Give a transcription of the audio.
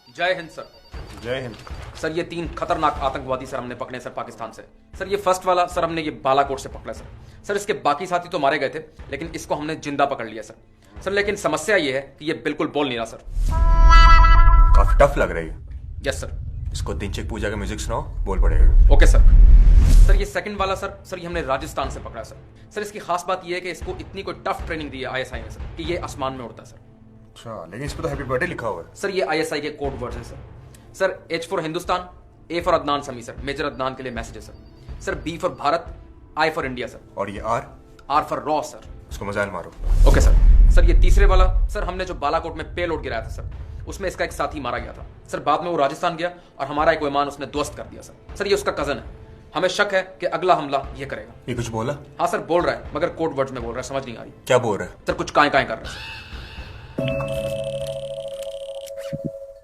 जय हिंद सर। जय हिंद। सर ये 3 खतरनाक आतंकवादी सर हमने पकड़े सर पाकिस्तान से। सर ये फर्स्ट वाला सर हमने ये बालाकोट से पकड़ा सर। सर इसके बाकी साथी तो मारे गए थे, लेकिन इसको हमने जिंदा पकड़ लिया सर। सर लेकिन समस्या ये है कि ये बिल्कुल बोल नहीं रहा सर। काफी टफ लग रही है। Yes sir. इसको दिनचक पूजा का म्यूजिक सुनाओ, बोल पड़ेगा। Okay sir. सर ये सेकंड वाला सर ये हमने राजस्थान से पकड़ा सर। सर इसकी खास बात ये है कि इसको इतनी कोई टफ ट्रेनिंग दी है आईएसआई ने सर कि ये आसमान में उड़ता है सर। अच्छा, लेकिन इस पर तो हैप्पी बर्थडे लिखा हुआ है। सर ये आईएसआई के कोड वर्ड्स है sir. Sir H for Hindustan, A for Adnan समी सर, मेजर अदनान के लिए मैसेज है sir. Sir B for Bharat, I for India sir, और ये R फॉर रॉ सर। उसको मिसाइल मारो। Okay sir. सर ये तीसरे वाला सर हमने जो बालाकोट में पेलोड गिराया था सर, उसमें इसका एक साथी मारा गया था सर। बाद में वो राजस्थान गया और हमारा एक विमान उसने ध्वस्त कर दिया सर। सर ये उसका कजन है। हमें शक है कि अगला हमला ये करेगा। ये कुछ बोला? हाँ सर बोल रहा है, मगर कोड वर्ड्स में बोल रहा है, समझ नहीं आ रही। क्या बोल रहा है? सर कुछ काय काय कर रहा है सर।